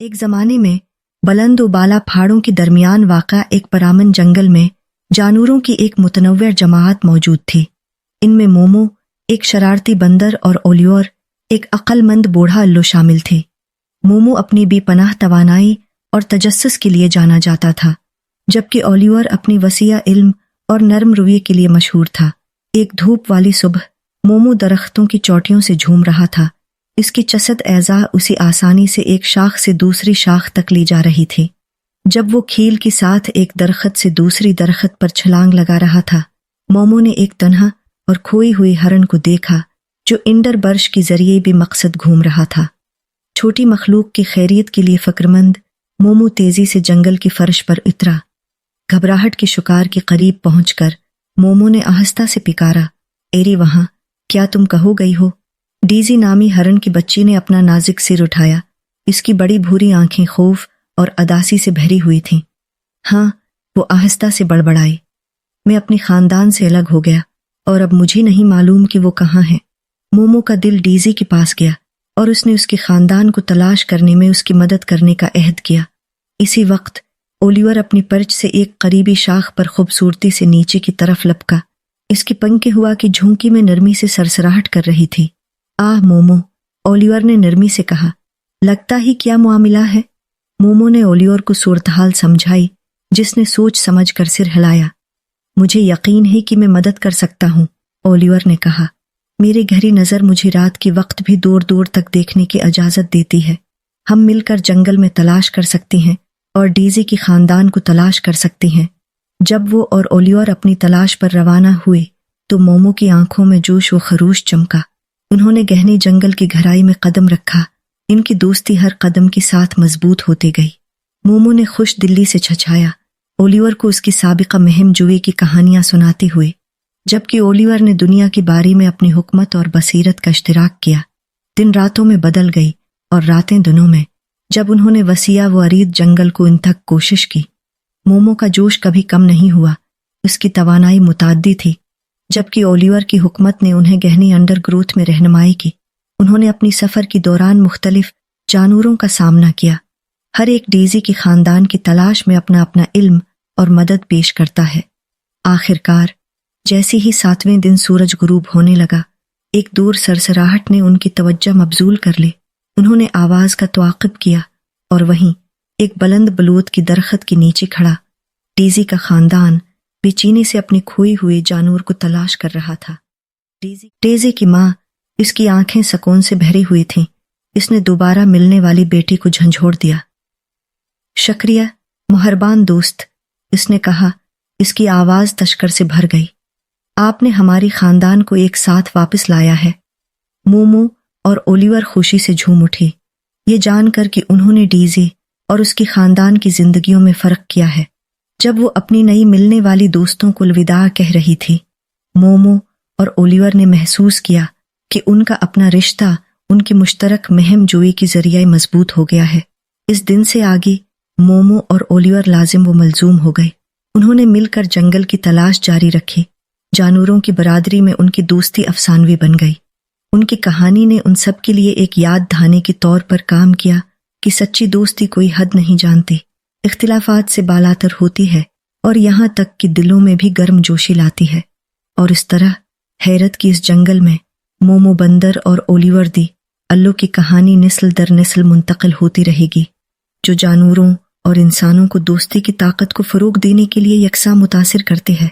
एक ज़माने में बुलंद व बाला पहाड़ों के दरमियान वाक़ा एक परामन जंगल में जानवरों की एक मुतनव्विर जमात मौजूद थी। इनमें मोमो एक शरारती बंदर और ओलिवर एक अक्लमंद बूढ़ा उल्लू शामिल थे। मोमो अपनी बेपनाह तवानाई और तजस्सुस के लिए जाना जाता था, जबकि ओलिवर अपनी वसीआ इल्म और नरम रवैये के लिए मशहूर था। एक धूप वाली सुबह मोमो दरख्तों की चोटियों से झूम रहा था। इसकी चसत एज़ा उसी आसानी से एक शाख से दूसरी शाख तक ली जा रही थी। जब वो खील के साथ एक दरख्त से दूसरी दरख्त पर छलांग लगा रहा था, मोमो ने एक तन्हा और खोई हुई हरन को देखा जो इंडर बर्श के जरिए भी मकसद घूम रहा था। छोटी मखलूक की खैरियत के लिए फ़िक्रमंद मोमो तेजी से जंगल की फर्श पर उतरा। घबराहट के शिकार के करीब पहुंचकर मोमो ने आहिस्ता से पुकारा, एरी वहां, क्या तुम कहो गई हो? डीजी नामी हरन की बच्ची ने अपना नाजुक सिर उठाया। इसकी बड़ी भूरी आंखें खौफ और अदासी से भरी हुई थीं। हाँ, वो आहिस्ता से बड़बड़ाई, मैं अपने खानदान से अलग हो गया और अब मुझे नहीं मालूम कि वो कहाँ है। मोमो का दिल डीजी के पास गया और उसने उसके खानदान को तलाश करने में उसकी मदद करने का अहद किया। इसी वक्त ओलिवर अपनी परच से एक करीबी शाख पर खूबसूरती से नीचे की तरफ लपका। इसकी पंखे हुआ कि झोंकी में नरमी से सरसराहट कर रही थी। आह मोमो, ओलिवर ने नरमी से कहा, लगता ही क्या मामला है? मोमो ने ओलिवर को सूरत-हाल समझाई, जिसने सोच समझ कर सिर हिलाया। मुझे यकीन है कि मैं मदद कर सकता हूँ, ओलिवर ने कहा। मेरी गहरी नज़र मुझे रात के वक्त भी दूर दूर तक देखने की इजाज़त देती है। हम मिलकर जंगल में तलाश कर सकते हैं और डीजी के खानदान को तलाश कर सकते हैं। जब वो और ओलिवर अपनी तलाश पर रवाना हुए तो मोमो की आंखों में जोश व खरूश चमका। उन्होंने गहने जंगल की गहराई में कदम रखा। इनकी दोस्ती हर कदम के साथ मजबूत होती गई। मोमो ने खुश दिल्ली से छछाया ओलिवर को उसकी साबिका महम जुए की कहानियां सुनाते हुए, जबकि ओलिवर ने दुनिया की बारी में अपनी हुकमत और बसीरत का इश्तिराक किया। दिन रातों में बदल गई और रातें दिनों में, जब उन्होंने वसीआ व अरीद जंगल को इन तक कोशिश की। मोमो का जोश कभी कम नहीं हुआ, उसकी तवानाई मुताद्दी थी, जबकि ओलिवर की हुकमत ने उन्हें गहनी अंडर ग्रोथ में रहनुमाई की। उन्होंने अपनी सफ़र के दौरान मुख्तलिफ जानवरों का सामना किया। हर एक डीजी के खानदान की तलाश में अपना अपना इल्म और मदद पेश करता है। आखिरकार जैसे ही 7वें दिन सूरज गुरूब होने लगा, एक दूर सरसराहट ने उनकी तवज्जो मबजूल कर ली। उन्होंने आवाज़ का तवाक़ुब किया और वहीं एक बुलंद बलूत की दरख्त के नीचे खड़ा डीजी का खानदान बेचैनी से अपने खोए हुए जानवर को तलाश कर रहा था। डीजी की माँ, इसकी आंखें सुकून से भरी हुई थीं। इसने दोबारा मिलने वाली बेटी को झंझोड़ दिया। शुक्रिया मुहरबान दोस्त, इसने कहा। इसकी आवाज़ तशकर से भर गई। आपने हमारी खानदान को एक साथ वापस लाया है। मोमो और ओलिवर खुशी से झूम उठे, ये जानकर कि उन्होंने डीजी और उसके खानदान की जिंदगियों में फ़र्क किया है। जब वो अपनी नई मिलने वाली दोस्तों को अलविदा कह रही थी, मोमो और ओलिवर ने महसूस किया कि उनका अपना रिश्ता उनकी मुश्तरक महम जोई के जरिए मजबूत हो गया है। इस दिन से आगे मोमो और ओलिवर लाजिम व मलजूम हो गए। उन्होंने मिलकर जंगल की तलाश जारी रखी। जानवरों की बरादरी में उनकी दोस्ती अफसानवी बन गई। उनकी कहानी ने उन सब के लिए एक याद दहाने के तौर पर काम किया कि सच्ची दोस्ती कोई हद नहीं जानती, इख्तिलाफात से बालातर होती है और यहाँ तक कि दिलों में भी गर्म जोशी लाती है। और इस तरह हैरत की इस जंगल में मोमो बंदर और ओलिवर दी अल्लू की कहानी नस्ल दर नस्ल मुंतकिल होती रहेगी, जो जानवरों और इंसानों को दोस्ती की ताकत को फ़रोग देने के लिए यकसा मुतासिर करते हैं।